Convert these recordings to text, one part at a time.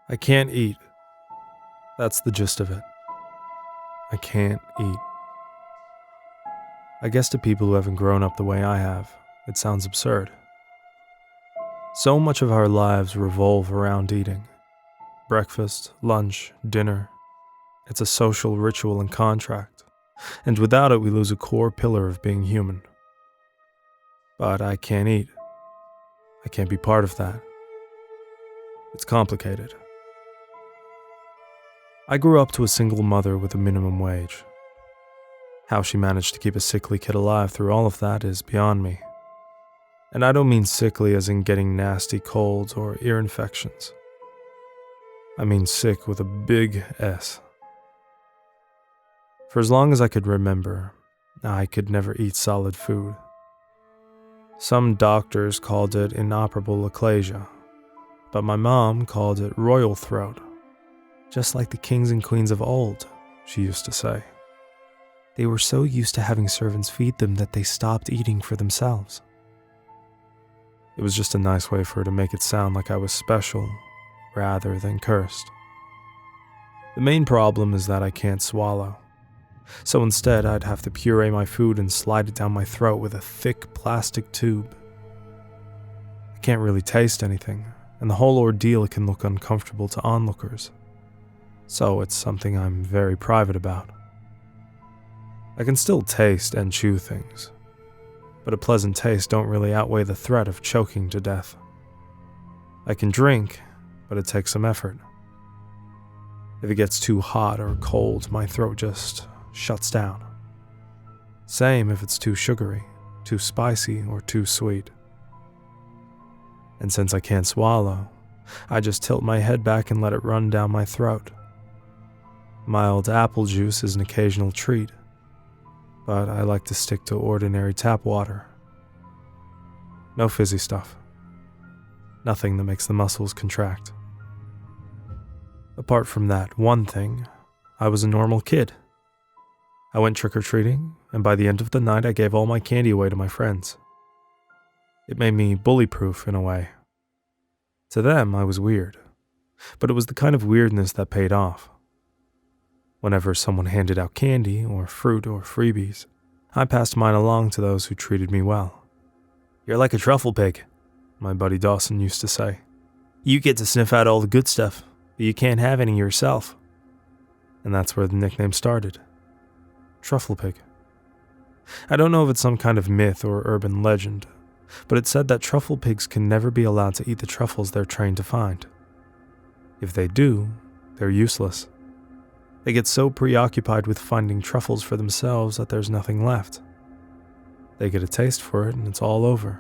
I can't eat. That's the gist of it. I can't eat. I guess to people who haven't grown up the way I have, it sounds absurd. So much of our lives revolve around eating. Breakfast, lunch, dinner. It's a social ritual and contract, and without it we lose a core pillar of being human. But I can't eat. I can't be part of that. It's complicated. I grew up to a single mother with a minimum wage. How she managed to keep a sickly kid alive through all of that is beyond me. And I don't mean sickly as in getting nasty colds or ear infections. I mean sick with a big S. For as long as I could remember, I could never eat solid food. Some doctors called it inoperable achalasia, but my mom called it royal throat. Just like the kings and queens of old, she used to say. They were so used to having servants feed them that they stopped eating for themselves. It was just a nice way for her to make it sound like I was special, rather than cursed. The main problem is that I can't swallow. So instead, I'd have to puree my food and slide it down my throat with a thick plastic tube. I can't really taste anything, and the whole ordeal can look uncomfortable to onlookers. So it's something I'm very private about. I can still taste and chew things, but a pleasant taste don't really outweigh the threat of choking to death. I can drink, but it takes some effort. If it gets too hot or cold, my throat just shuts down. Same if it's too sugary, too spicy, or too sweet. And since I can't swallow, I just tilt my head back and let it run down my throat. Mild apple juice is an occasional treat, but I like to stick to ordinary tap water. No fizzy stuff. Nothing that makes the muscles contract. Apart from that one thing, I was a normal kid. I went trick-or-treating, and by the end of the night I gave all my candy away to my friends. It made me bully-proof in a way. To them, I was weird, but it was the kind of weirdness that paid off. Whenever someone handed out candy, or fruit, or freebies, I passed mine along to those who treated me well. "You're like a truffle pig," my buddy Dawson used to say. "You get to sniff out all the good stuff, but you can't have any yourself." And that's where the nickname started. Truffle Pig. I don't know if it's some kind of myth or urban legend, but it's said that truffle pigs can never be allowed to eat the truffles they're trained to find. If they do, they're useless. They get so preoccupied with finding truffles for themselves that there's nothing left. They get a taste for it and it's all over.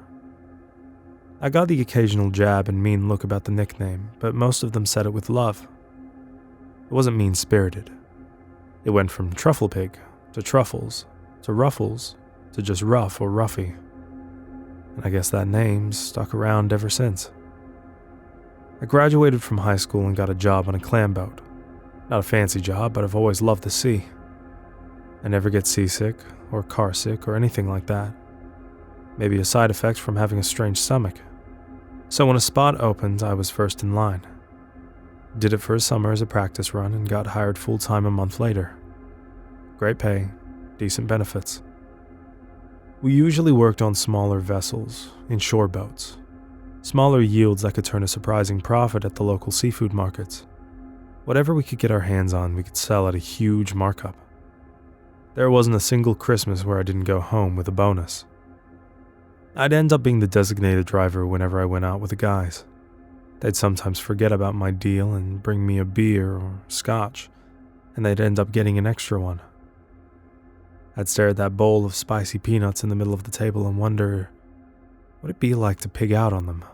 I got the occasional jab and mean look about the nickname, but most of them said it with love. It wasn't mean-spirited. It went from Truffle Pig to Truffles to Ruffles to just Rough or Ruffy. And I guess that name's stuck around ever since. I graduated from high school and got a job on a clam boat. Not a fancy job, but I've always loved the sea. I never get seasick or car sick or anything like that. Maybe a side effect from having a strange stomach. So when a spot opened, I was first in line. Did it for a summer as a practice run and got hired full-time a month later. Great pay, decent benefits. We usually worked on smaller vessels, inshore boats. Smaller yields that could turn a surprising profit at the local seafood markets. Whatever we could get our hands on, we could sell at a huge markup. There wasn't a single Christmas where I didn't go home with a bonus. I'd end up being the designated driver whenever I went out with the guys. They'd sometimes forget about my deal and bring me a beer or scotch, and they'd end up getting an extra one. I'd stare at that bowl of spicy peanuts in the middle of the table and wonder, what'd it be like to pig out on them?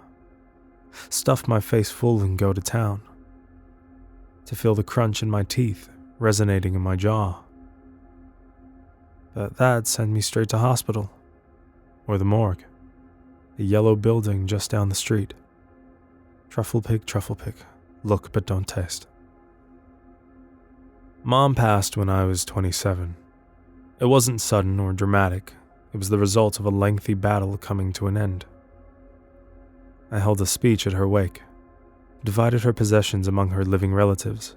Stuff my face full and go to town. To feel the crunch in my teeth, resonating in my jaw. But that'd send me straight to hospital. Or the morgue. A yellow building just down the street. Truffle Pig, look but don't taste. Mom passed when I was 27. It wasn't sudden or dramatic. It was the result of a lengthy battle coming to an end. I held a speech at her wake. divided her possessions among her living relatives,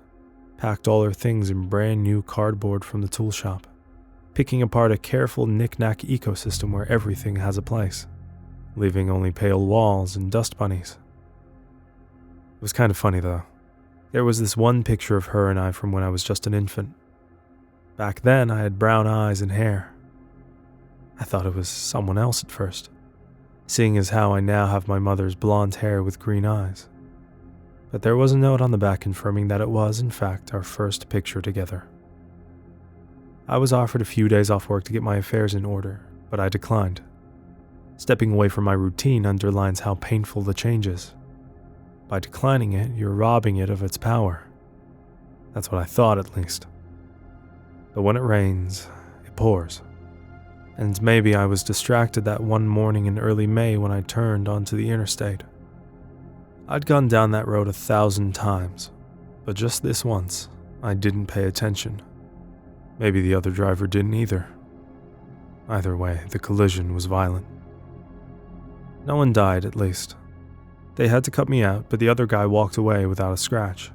packed all her things in brand new cardboard from the tool shop, picking apart a careful knick-knack ecosystem where everything has a place, leaving only pale walls and dust bunnies. It was kind of funny though. There was this one picture of her and I from when I was just an infant. Back then I had brown eyes and hair. I thought it was someone else at first, seeing as how I now have my mother's blonde hair with green eyes. But there was a note on the back confirming that it was, in fact, our first picture together. I was offered a few days off work to get my affairs in order, but I declined. Stepping away from my routine underlines how painful the change is. By declining it, you're robbing it of its power. That's what I thought, at least. But when it rains, it pours. And maybe I was distracted that one morning in early May when I turned onto the interstate. I'd gone down that road 1,000 times, but just this once, I didn't pay attention. Maybe the other driver didn't either. Either way, the collision was violent. No one died, at least. They had to cut me out, but the other guy walked away without a scratch.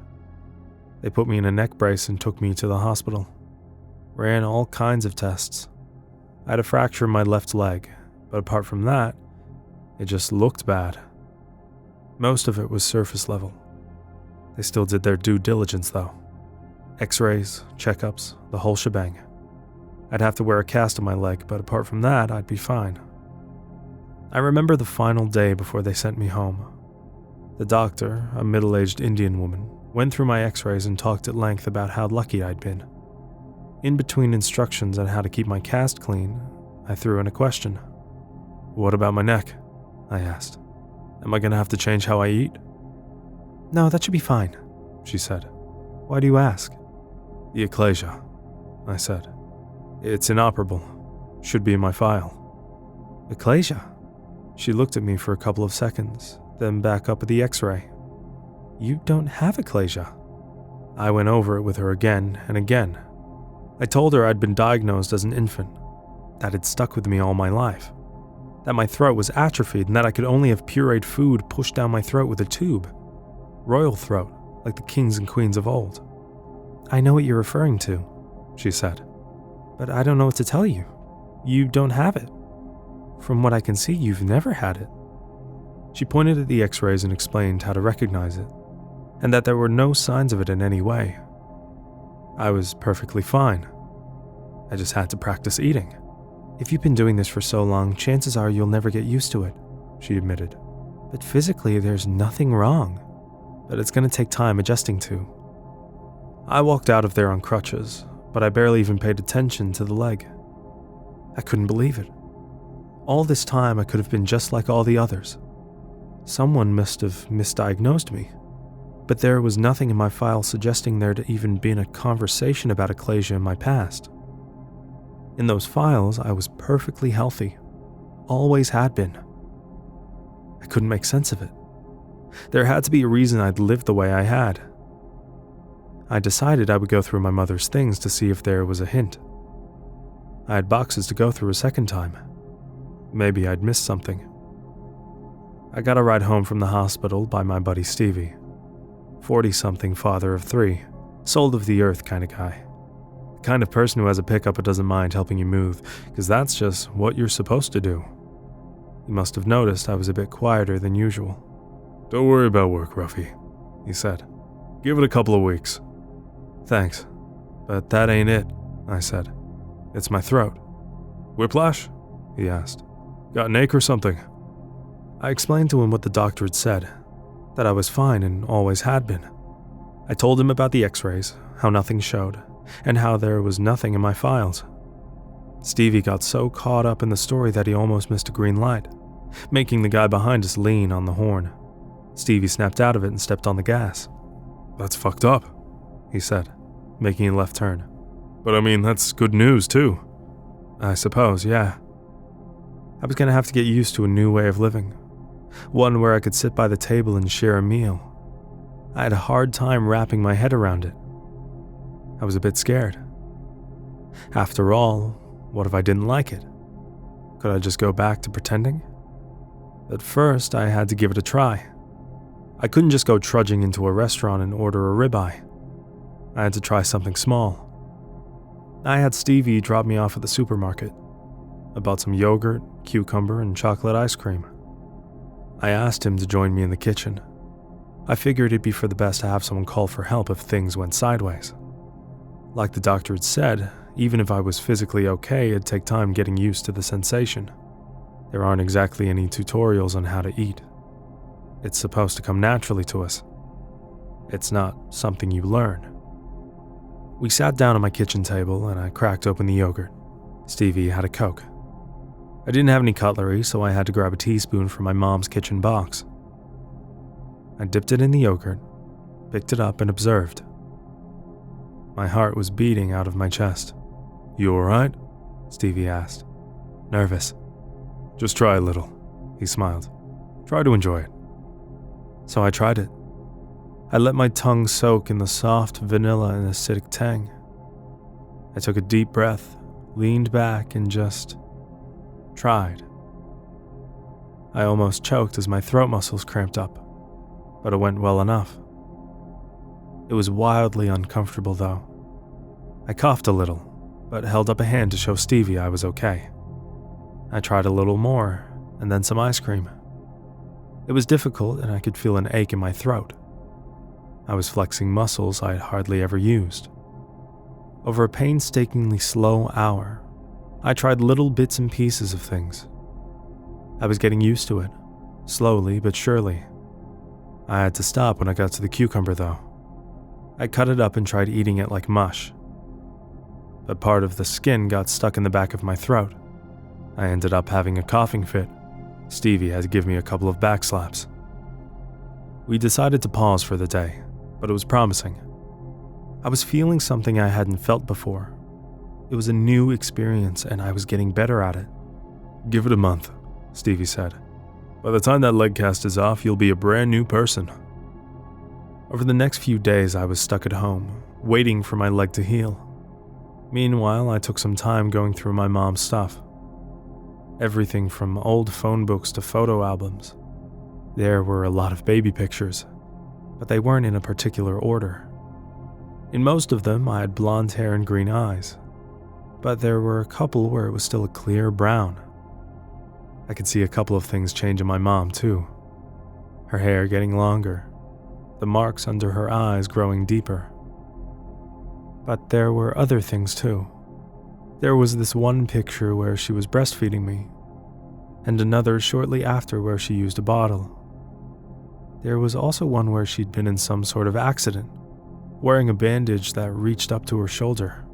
They put me in a neck brace and took me to the hospital. Ran all kinds of tests. I had a fracture in my left leg, but apart from that, it just looked bad. Most of it was surface level. They still did their due diligence though. X-rays, checkups, the whole shebang. I'd have to wear a cast on my leg, but apart from that, I'd be fine. I remember the final day before they sent me home. The doctor, a middle-aged Indian woman, went through my x-rays and talked at length about how lucky I'd been. In between instructions on how to keep my cast clean, I threw in a question. "What about my neck?" I asked. "Am I going to have to change how I eat?" "No, that should be fine," she said. "Why do you ask?" "The achalasia," I said. "It's inoperable. Should be in my file." "Achalasia?" She looked at me for a couple of seconds, then back up at the x-ray. "You don't have achalasia." I went over it with her again and again. I told her I'd been diagnosed as an infant, that had stuck with me all my life, that my throat was atrophied and that I could only have pureed food pushed down my throat with a tube. Royal throat, like the kings and queens of old. "I know what you're referring to," she said, "but I don't know what to tell you. You don't have it. From what I can see, you've never had it." She pointed at the x-rays and explained how to recognize it, and that there were no signs of it in any way. I was perfectly fine. I just had to practice eating. "If you've been doing this for so long, chances are you'll never get used to it," she admitted. "But physically, there's nothing wrong. But it's going to take time adjusting to." I walked out of there on crutches, but I barely even paid attention to the leg. I couldn't believe it. All this time, I could have been just like all the others. Someone must have misdiagnosed me. But there was nothing in my file suggesting there to even been a conversation about achalasia in my past. In those files, I was perfectly healthy. Always had been. I couldn't make sense of it. There had to be a reason I'd lived the way I had. I decided I would go through my mother's things to see if there was a hint. I had boxes to go through a second time. Maybe I'd missed something. I got a ride home from the hospital by my buddy Stevie. 40-something father of 3, soul of the earth kind of guy. The kind of person who has a pickup but doesn't mind helping you move, because that's just what you're supposed to do. He must have noticed I was a bit quieter than usual. "Don't worry about work, Ruffy," he said. "Give it a couple of weeks." "Thanks, but that ain't it," I said. "It's my throat." "Whiplash?" he asked. "Got an ache or something?" I explained to him what the doctor had said, that I was fine and always had been. I told him about the x-rays, how nothing showed, and how there was nothing in my files. Stevie got so caught up in the story that he almost missed a green light, making the guy behind us lean on the horn. Stevie snapped out of it and stepped on the gas. "That's fucked up," he said, making a left turn. "But I mean, that's good news too." "I suppose, yeah." I was going to have to get used to a new way of living. One where I could sit by the table and share a meal. I had a hard time wrapping my head around it. I was a bit scared. After all, what if I didn't like it? Could I just go back to pretending? But first, I had to give it a try. I couldn't just go trudging into a restaurant and order a ribeye. I had to try something small. I had Stevie drop me off at the supermarket. I bought some yogurt, cucumber, and chocolate ice cream. I asked him to join me in the kitchen. I figured it'd be for the best to have someone call for help if things went sideways. Like the doctor had said, even if I was physically okay, it'd take time getting used to the sensation. There aren't exactly any tutorials on how to eat. It's supposed to come naturally to us. It's not something you learn. We sat down at my kitchen table and I cracked open the yogurt. Stevie had a Coke. I didn't have any cutlery, so I had to grab a teaspoon from my mom's kitchen box. I dipped it in the yogurt, picked it up, and observed. My heart was beating out of my chest. "You alright?" Stevie asked. "Nervous." "Just try a little," he smiled. "Try to enjoy it." So I tried it. I let my tongue soak in the soft vanilla and acidic tang. I took a deep breath, leaned back, and just tried. I almost choked as my throat muscles cramped up, but it went well enough. It was wildly uncomfortable though. I coughed a little, but held up a hand to show Stevie I was okay. I tried a little more, and then some ice cream. It was difficult and I could feel an ache in my throat. I was flexing muscles I had hardly ever used. Over a painstakingly slow hour, I tried little bits and pieces of things. I was getting used to it, slowly but surely. I had to stop when I got to the cucumber though. I cut it up and tried eating it like mush. But part of the skin got stuck in the back of my throat. I ended up having a coughing fit. Stevie had to give me a couple of back slaps. We decided to pause for the day, but it was promising. I was feeling something I hadn't felt before. It was a new experience and I was getting better at it. "Give it a month," Stevie said. "By the time that leg cast is off, you'll be a brand new person." Over the next few days, I was stuck at home, waiting for my leg to heal. Meanwhile, I took some time going through my mom's stuff. Everything from old phone books to photo albums. There were a lot of baby pictures, but they weren't in a particular order. In most of them, I had blonde hair and green eyes, but there were a couple where it was still a clear brown. I could see a couple of things change in my mom, too. Her hair getting longer, the marks under her eyes growing deeper. But there were other things, too. There was this one picture where she was breastfeeding me, and another shortly after where she used a bottle. There was also one where she'd been in some sort of accident, wearing a bandage that reached up to her shoulder.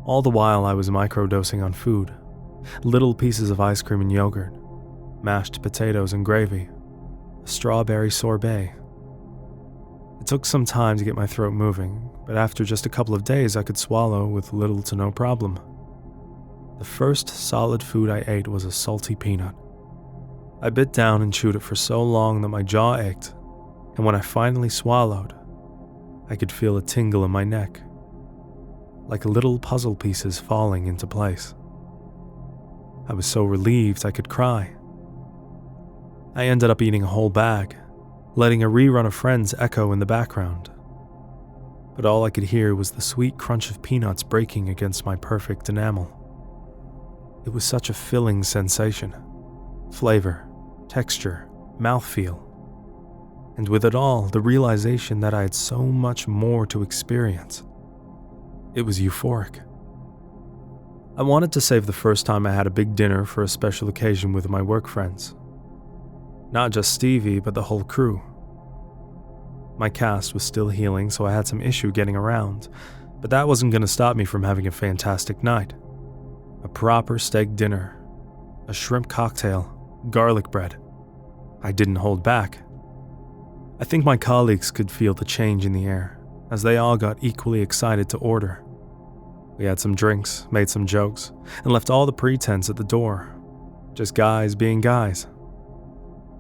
All the while I was microdosing on food, little pieces of ice cream and yogurt, mashed potatoes and gravy, a strawberry sorbet. It took some time to get my throat moving, but after just a couple of days I could swallow with little to no problem. The first solid food I ate was a salty peanut. I bit down and chewed it for so long that my jaw ached, and when I finally swallowed, I could feel a tingle in my neck, like little puzzle pieces falling into place. I was so relieved I could cry. I ended up eating a whole bag, letting a rerun of Friends echo in the background. But all I could hear was the sweet crunch of peanuts breaking against my perfect enamel. It was such a filling sensation. Flavor, texture, mouthfeel. And with it all, the realization that I had so much more to experience. It was euphoric. I wanted to save the first time I had a big dinner for a special occasion with my work friends. Not just Stevie, but the whole crew. My cast was still healing, so I had some issue getting around, but that wasn't going to stop me from having a fantastic night. A proper steak dinner, a shrimp cocktail, garlic bread. I didn't hold back. I think my colleagues could feel the change in the air, as they all got equally excited to order. We had some drinks, made some jokes, and left all the pretense at the door. Just guys being guys.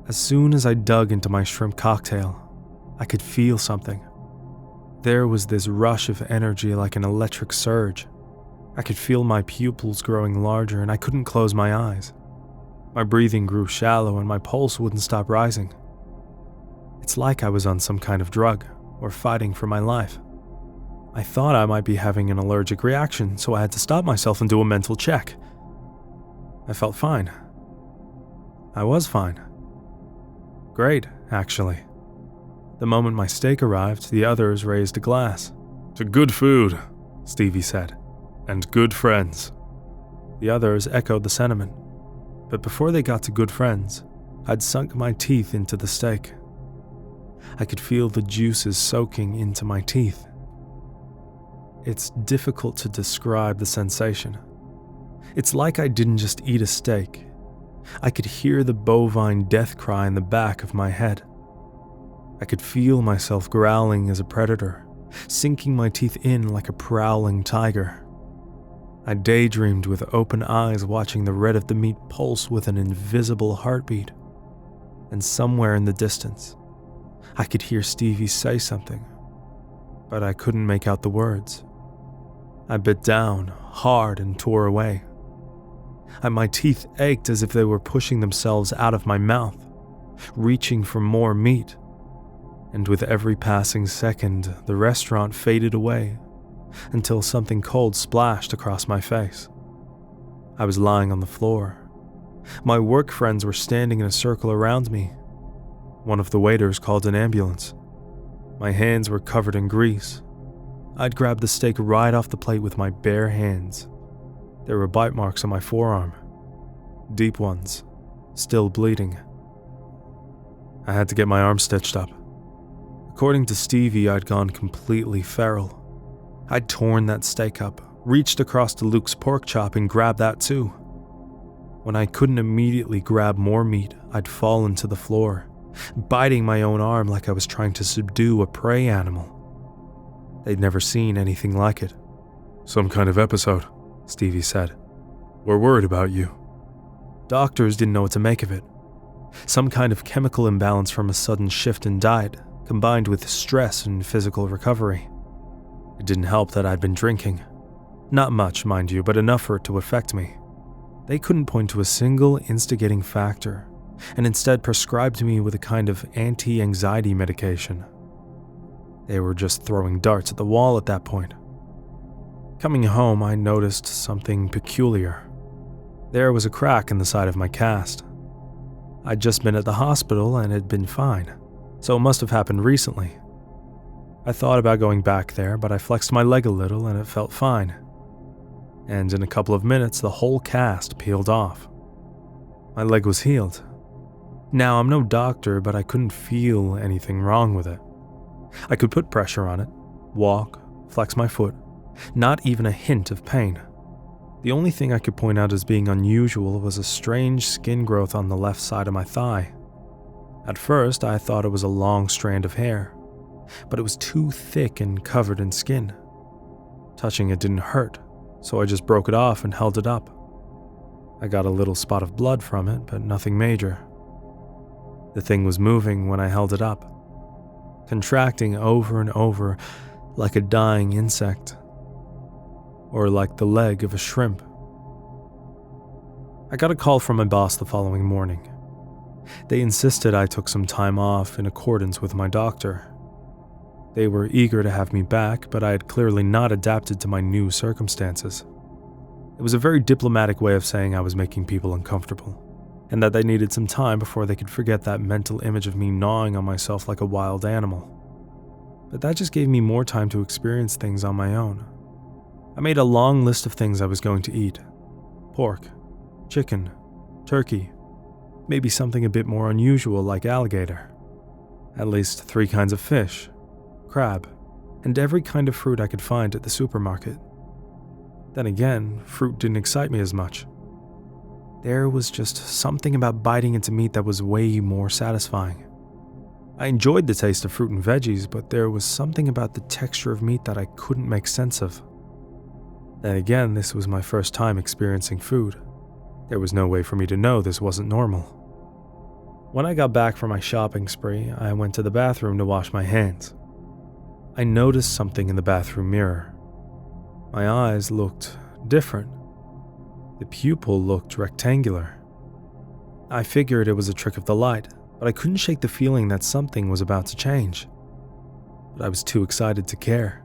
As soon as I dug into my shrimp cocktail, I could feel something. There was this rush of energy like an electric surge. I could feel my pupils growing larger and I couldn't close my eyes. My breathing grew shallow and my pulse wouldn't stop rising. It's like I was on some kind of drug or fighting for my life. I thought I might be having an allergic reaction, so I had to stop myself and do a mental check. I felt fine. I was fine. Great, actually. The moment my steak arrived, the others raised a glass. "To good food," Stevie said, "and good friends." The others echoed the sentiment, but before they got to good friends, I'd sunk my teeth into the steak. I could feel the juices soaking into my teeth. It's difficult to describe the sensation. It's like I didn't just eat a steak. I could hear the bovine death cry in the back of my head. I could feel myself growling as a predator, sinking my teeth in like a prowling tiger. I daydreamed with open eyes, watching the red of the meat pulse with an invisible heartbeat. And somewhere in the distance, I could hear Stevie say something, but I couldn't make out the words. I bit down hard and tore away. My teeth ached as if they were pushing themselves out of my mouth, reaching for more meat. And with every passing second, the restaurant faded away until something cold splashed across my face. I was lying on the floor. My work friends were standing in a circle around me. One of the waiters called an ambulance. My hands were covered in grease. I'd grabbed the steak right off the plate with my bare hands. There were bite marks on my forearm. Deep ones, still bleeding. I had to get my arm stitched up. According to Stevie, I'd gone completely feral. I'd torn that steak up, reached across to Luke's pork chop and grabbed that too. When I couldn't immediately grab more meat, I'd fallen to the floor, biting my own arm like I was trying to subdue a prey animal. They'd never seen anything like it. "Some kind of episode," Stevie said. "We're worried about you." Doctors didn't know what to make of it. Some kind of chemical imbalance from a sudden shift in diet, combined with stress and physical recovery. It didn't help that I'd been drinking. Not much, mind you, but enough for it to affect me. They couldn't point to a single instigating factor, and instead prescribed me with a kind of anti-anxiety medication. They were just throwing darts at the wall at that point. Coming home, I noticed something peculiar. There was a crack in the side of my cast. I'd just been at the hospital and had been fine, so it must have happened recently. I thought about going back there, but I flexed my leg a little and it felt fine. And in a couple of minutes, the whole cast peeled off. My leg was healed. Now, I'm no doctor, but I couldn't feel anything wrong with it. I could put pressure on it, walk, flex my foot, not even a hint of pain. The only thing I could point out as being unusual was a strange skin growth on the left side of my thigh. At first, I thought it was a long strand of hair, but it was too thick and covered in skin. Touching it didn't hurt, so I just broke it off and held it up. I got a little spot of blood from it, but nothing major. The thing was moving when I held it up, contracting over and over like a dying insect, or like the leg of a shrimp. I got a call from my boss the following morning. They insisted I took some time off in accordance with my doctor. They were eager to have me back, but I had clearly not adapted to my new circumstances. It was a very diplomatic way of saying I was making people uncomfortable, and that they needed some time before they could forget that mental image of me gnawing on myself like a wild animal. But that just gave me more time to experience things on my own. I made a long list of things I was going to eat. Pork, chicken, turkey, maybe something a bit more unusual like alligator. At least 3 kinds of fish, crab, and every kind of fruit I could find at the supermarket. Then again, fruit didn't excite me as much. There was just something about biting into meat that was way more satisfying. I enjoyed the taste of fruit and veggies, but there was something about the texture of meat that I couldn't make sense of. Then again, this was my first time experiencing food. There was no way for me to know this wasn't normal. When I got back from my shopping spree, I went to the bathroom to wash my hands. I noticed something in the bathroom mirror. My eyes looked different. The pupil looked rectangular. I figured it was a trick of the light, but I couldn't shake the feeling that something was about to change. But I was too excited to care.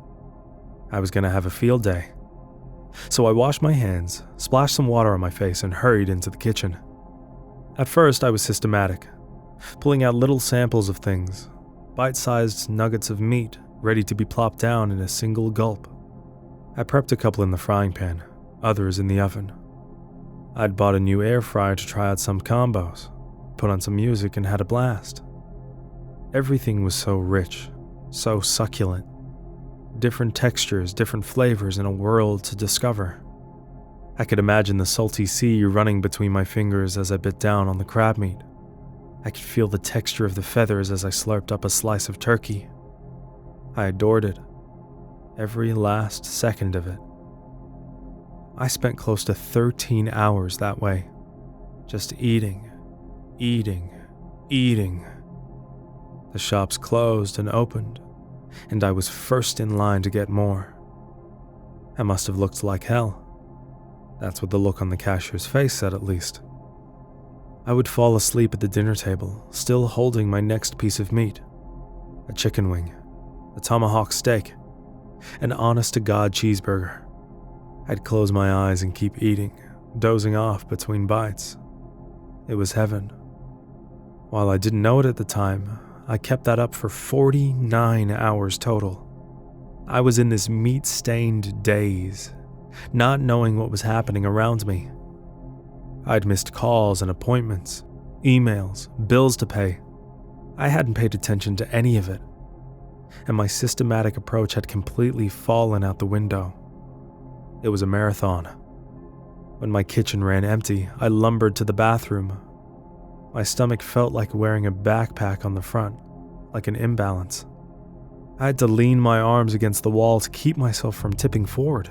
I was going to have a field day. So I washed my hands, splashed some water on my face, and hurried into the kitchen. At first, I was systematic, pulling out little samples of things, bite-sized nuggets of meat ready to be plopped down in a single gulp. I prepped a couple in the frying pan, others in the oven. I'd bought a new air fryer to try out some combos, put on some music, and had a blast. Everything was so rich, so succulent. Different textures, different flavors, and a world to discover. I could imagine the salty sea running between my fingers as I bit down on the crab meat. I could feel the texture of the feathers as I slurped up a slice of turkey. I adored it. Every last second of it. I spent close to 13 hours that way. Just eating, eating, eating. The shops closed and opened, and I was first in line to get more. I must have looked like hell. That's what the look on the cashier's face said, at least. I would fall asleep at the dinner table, still holding my next piece of meat. A chicken wing, a tomahawk steak, an honest-to-God cheeseburger. I'd close my eyes and keep eating, dozing off between bites. It was heaven. While I didn't know it at the time, I kept that up for 49 hours total. I was in this meat-stained daze, not knowing what was happening around me. I'd missed calls and appointments, emails, bills to pay. I hadn't paid attention to any of it, and my systematic approach had completely fallen out the window. It was a marathon. When my kitchen ran empty, I lumbered to the bathroom. My stomach felt like wearing a backpack on the front, like an imbalance. I had to lean my arms against the wall to keep myself from tipping forward.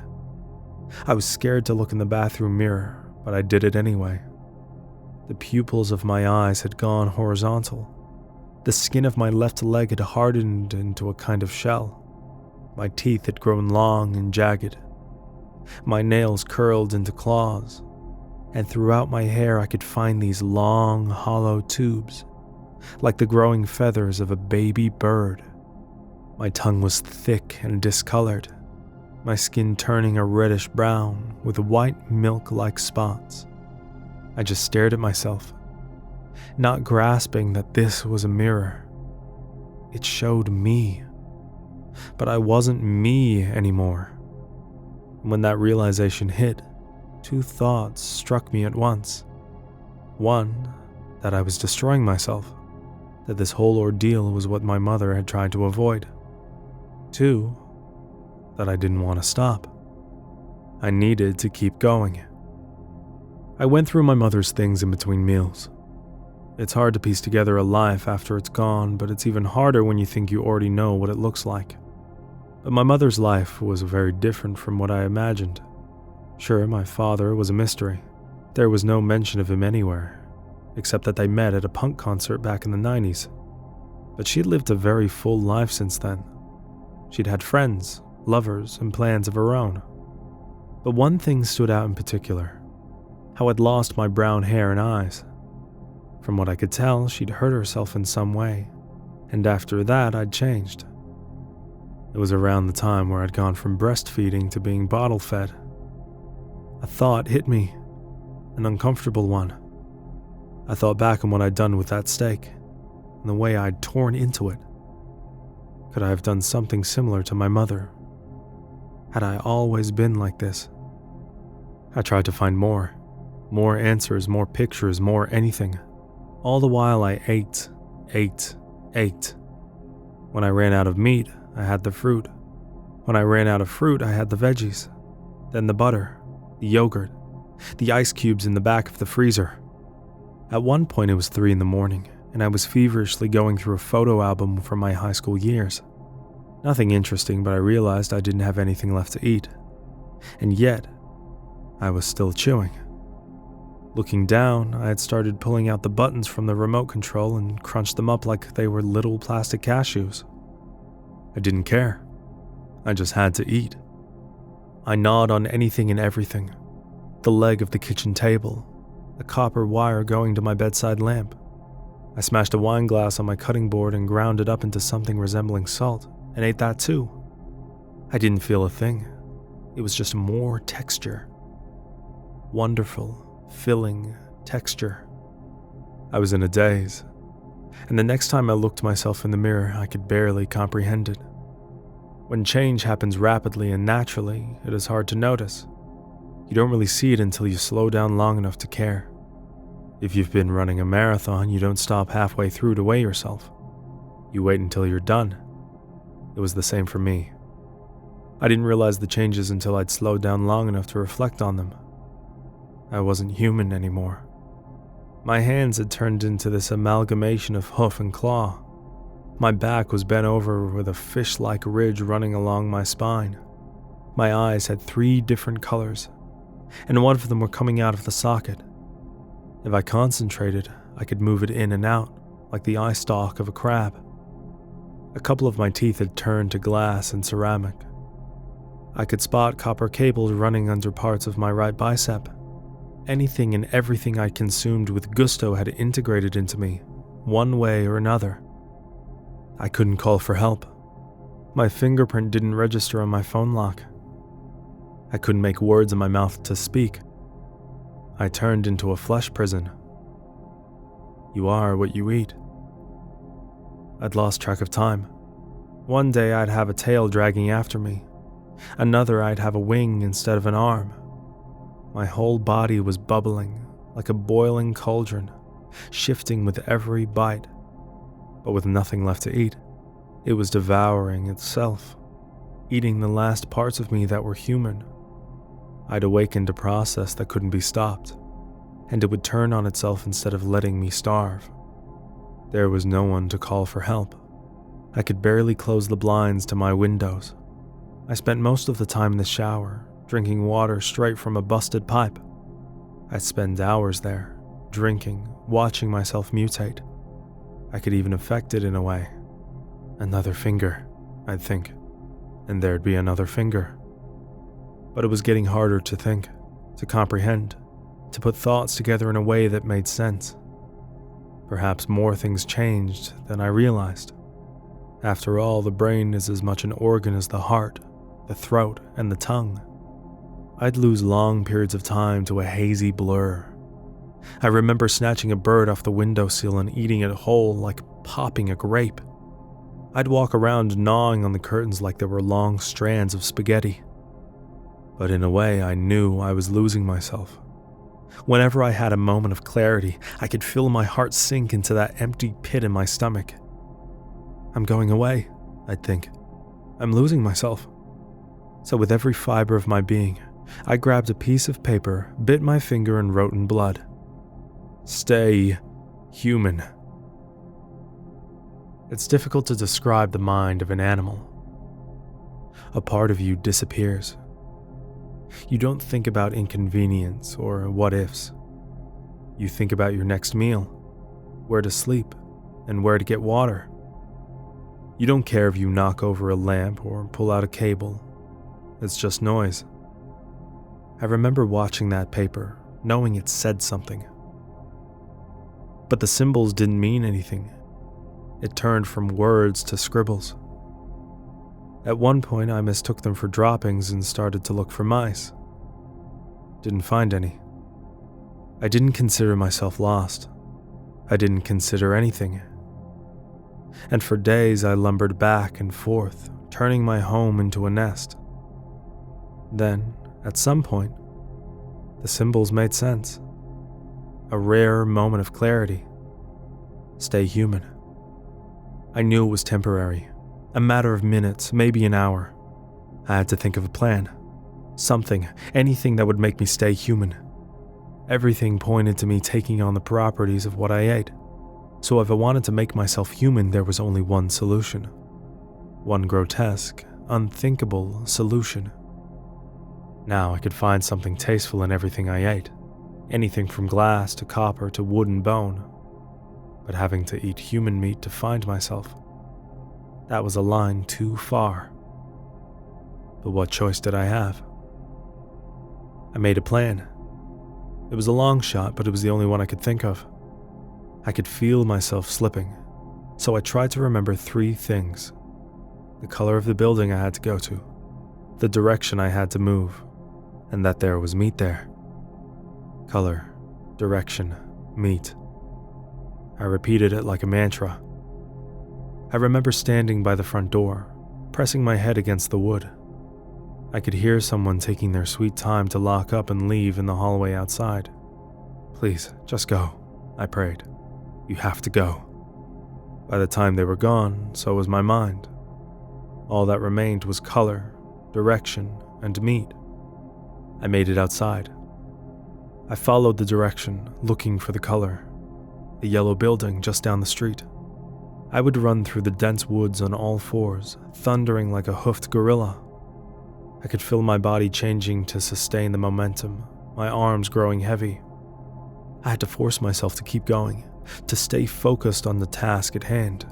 I was scared to look in the bathroom mirror, but I did it anyway. The pupils of my eyes had gone horizontal. The skin of my left leg had hardened into a kind of shell. My teeth had grown long and jagged. My nails curled into claws, and throughout my hair I could find these long, hollow tubes, like the growing feathers of a baby bird. My tongue was thick and discolored, my skin turning a reddish brown with white milk-like spots. I just stared at myself, not grasping that this was a mirror. It showed me, but I wasn't me anymore. When that realization hit, two thoughts struck me at once. One, that I was destroying myself, that this whole ordeal was what my mother had tried to avoid. Two, that I didn't want to stop. I needed to keep going. I went through my mother's things in between meals. It's hard to piece together a life after it's gone, but it's even harder when you think you already know what it looks like. But my mother's life was very different from what I imagined. Sure, my father was a mystery. There was no mention of him anywhere, except that they met at a punk concert back in the 90s. But she'd lived a very full life since then. She'd had friends, lovers, and plans of her own. But one thing stood out in particular: how I'd lost my brown hair and eyes. From what I could tell, she'd hurt herself in some way, and after that I'd changed. It was around the time where I'd gone from breastfeeding to being bottle-fed. A thought hit me, an uncomfortable one. I thought back on what I'd done with that steak, and the way I'd torn into it. Could I have done something similar to my mother? Had I always been like this? I tried to find more answers, more pictures, more anything. All the while I ate. When I ran out of meat, I had the fruit. When I ran out of fruit, I had the veggies. Then the butter, the yogurt, the ice cubes in the back of the freezer. At one point it was 3 a.m, and I was feverishly going through a photo album from my high school years. Nothing interesting, but I realized I didn't have anything left to eat. And yet, I was still chewing. Looking down, I had started pulling out the buttons from the remote control and crunched them up like they were little plastic cashews. I didn't care. I just had to eat. I gnawed on anything and everything. The leg of the kitchen table, the copper wire going to my bedside lamp, I smashed a wine glass on my cutting board and ground it up into something resembling salt, and ate that too. I didn't feel a thing. It was just more texture. Wonderful, filling texture. I was in a daze, and the next time I looked myself in the mirror, I could barely comprehend it. When change happens rapidly and naturally, it is hard to notice. You don't really see it until you slow down long enough to care. If you've been running a marathon, you don't stop halfway through to weigh yourself. You wait until you're done. It was the same for me. I didn't realize the changes until I'd slowed down long enough to reflect on them. I wasn't human anymore. My hands had turned into this amalgamation of hoof and claw. My back was bent over with a fish-like ridge running along my spine. My eyes had 3 different colors, and one of them were coming out of the socket. If I concentrated, I could move it in and out, like the eye stalk of a crab. A couple of my teeth had turned to glass and ceramic. I could spot copper cables running under parts of my right bicep. Anything and everything I consumed with gusto had integrated into me, one way or another. I couldn't call for help. My fingerprint didn't register on my phone lock. I couldn't make words in my mouth to speak. I turned into a flesh prison. You are what you eat. I'd lost track of time. One day I'd have a tail dragging after me. Another I'd have a wing instead of an arm. My whole body was bubbling, like a boiling cauldron, shifting with every bite, but with nothing left to eat. It was devouring itself, eating the last parts of me that were human. I'd awakened a process that couldn't be stopped, and it would turn on itself instead of letting me starve. There was no one to call for help. I could barely close the blinds to my windows. I spent most of the time in the shower, drinking water straight from a busted pipe. I'd spend hours there, drinking, watching myself mutate. I could even affect it in a way. Another finger, I'd think, and there'd be another finger. But it was getting harder to think, to comprehend, to put thoughts together in a way that made sense. Perhaps more things changed than I realized. After all, the brain is as much an organ as the heart, the throat, and the tongue. I'd lose long periods of time to a hazy blur. I remember snatching a bird off the windowsill and eating it whole like popping a grape. I'd walk around gnawing on the curtains like they were long strands of spaghetti. But in a way, I knew I was losing myself. Whenever I had a moment of clarity, I could feel my heart sink into that empty pit in my stomach. I'm going away, I'd think. I'm losing myself. So with every fiber of my being, I grabbed a piece of paper, bit my finger, and wrote in blood, "Stay human." It's difficult to describe the mind of an animal. A part of you disappears. You don't think about inconvenience or what-ifs. You think about your next meal, where to sleep, and where to get water. You don't care if you knock over a lamp or pull out a cable. It's just noise. I remember watching that paper, knowing it said something. But the symbols didn't mean anything. It turned from words to scribbles. At one point, I mistook them for droppings and started to look for mice. Didn't find any. I didn't consider myself lost. I didn't consider anything. And for days, I lumbered back and forth, turning my home into a nest. Then, at some point, the symbols made sense. A rare moment of clarity. Stay human. I knew it was temporary. A matter of minutes, maybe an hour. I had to think of a plan. Something, anything that would make me stay human. Everything pointed to me taking on the properties of what I ate. So if I wanted to make myself human, there was only one solution. One grotesque, unthinkable solution. Now I could find something tasteful in everything I ate. Anything from glass to copper to wood and bone. But having to eat human meat to find myself, that was a line too far. But what choice did I have? I made a plan. It was a long shot, but it was the only one I could think of. I could feel myself slipping, so I tried to remember 3 things: the color of the building I had to go to, the direction I had to move, and that there was meat there. Color, direction, meat. I repeated it like a mantra. I remember standing by the front door, pressing my head against the wood. I could hear someone taking their sweet time to lock up and leave in the hallway outside. "Please, just go," I prayed. "You have to go." By the time they were gone, so was my mind. All that remained was color, direction, and meat. I made it outside. I followed the direction, looking for the color. A yellow building just down the street. I would run through the dense woods on all 4s, thundering like a hoofed gorilla. I could feel my body changing to sustain the momentum, my arms growing heavy. I had to force myself to keep going, to stay focused on the task at hand.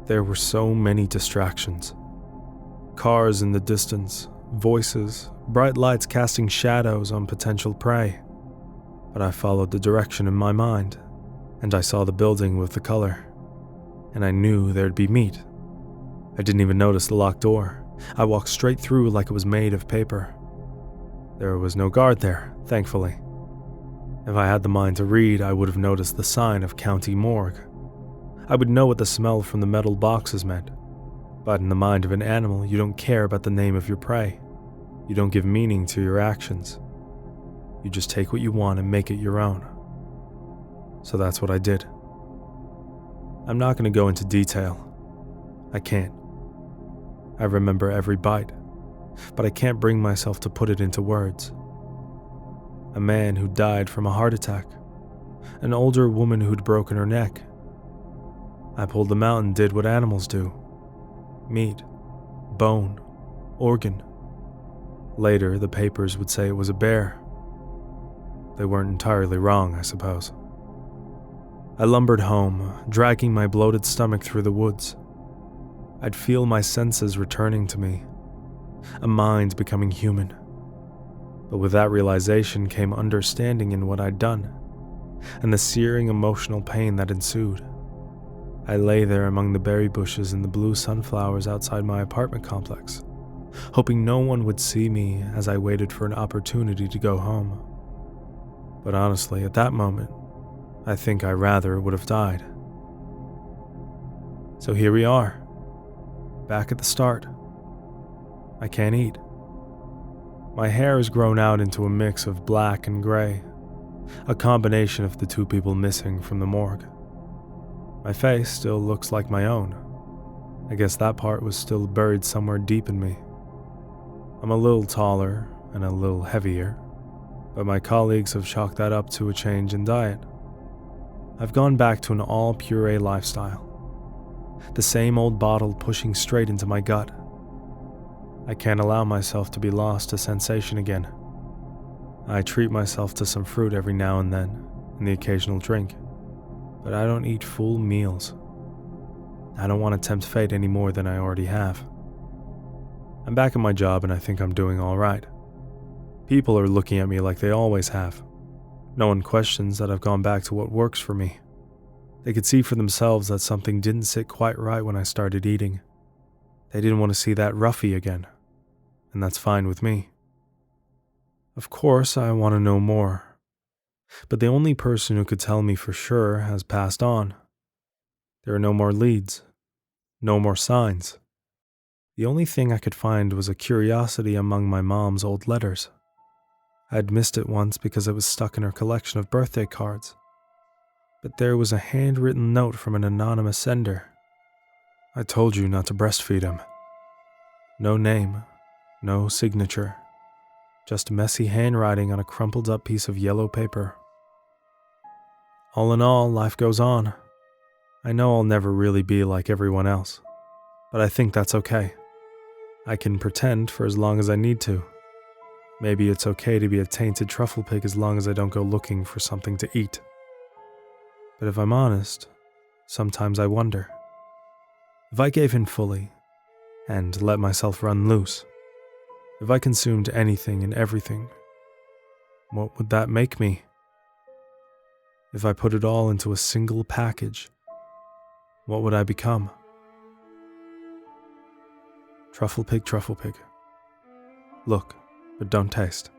There were so many distractions. Cars in the distance, voices, bright lights casting shadows on potential prey. But I followed the direction in my mind, and I saw the building with the color. And I knew there'd be meat. I didn't even notice the locked door. I walked straight through like it was made of paper. There was no guard there, thankfully. If I had the mind to read, I would have noticed the sign of County Morgue. I would know what the smell from the metal boxes meant. But in the mind of an animal, you don't care about the name of your prey. You don't give meaning to your actions. You just take what you want and make it your own. So that's what I did. I'm not going to go into detail. I can't. I remember every bite, but I can't bring myself to put it into words. A man who died from a heart attack. An older woman who'd broken her neck. I pulled them out and did what animals do. Meat, bone, organ. Later, the papers would say it was a bear. They weren't entirely wrong, I suppose. I lumbered home, dragging my bloated stomach through the woods. I'd feel my senses returning to me, a mind becoming human. But with that realization came understanding in what I'd done, and the searing emotional pain that ensued. I lay there among the berry bushes and the blue sunflowers outside my apartment complex, hoping no one would see me as I waited for an opportunity to go home. But honestly, at that moment, I think I rather would have died. So here we are, back at the start. I can't eat. My hair has grown out into a mix of black and gray, a combination of the 2 people missing from the morgue. My face still looks like my own. I guess that part was still buried somewhere deep in me. I'm a little taller and a little heavier, but my colleagues have chalked that up to a change in diet. I've gone back to an all-puree lifestyle. The same old bottle pushing straight into my gut. I can't allow myself to be lost to sensation again. I treat myself to some fruit every now and then, and the occasional drink, but I don't eat full meals. I don't want to tempt fate any more than I already have. I'm back at my job and I think I'm doing all right. People are looking at me like they always have. No one questions that I've gone back to what works for me. They could see for themselves that something didn't sit quite right when I started eating. They didn't want to see that roughie again, and that's fine with me. Of course, I want to know more, but the only person who could tell me for sure has passed on. There are no more leads, no more signs. The only thing I could find was a curiosity among my mom's old letters. I had missed it once because it was stuck in her collection of birthday cards. But there was a handwritten note from an anonymous sender. "I told you not to breastfeed him." No name, no signature, just messy handwriting on a crumpled up piece of yellow paper. All in all, life goes on. I know I'll never really be like everyone else, but I think that's okay. I can pretend for as long as I need to. Maybe it's okay to be a tainted truffle pig as long as I don't go looking for something to eat. But if I'm honest, sometimes I wonder. If I gave in fully, and let myself run loose, if I consumed anything and everything, what would that make me? If I put it all into a single package, what would I become? Truffle Pig, Truffle Pig. Look, but don't taste.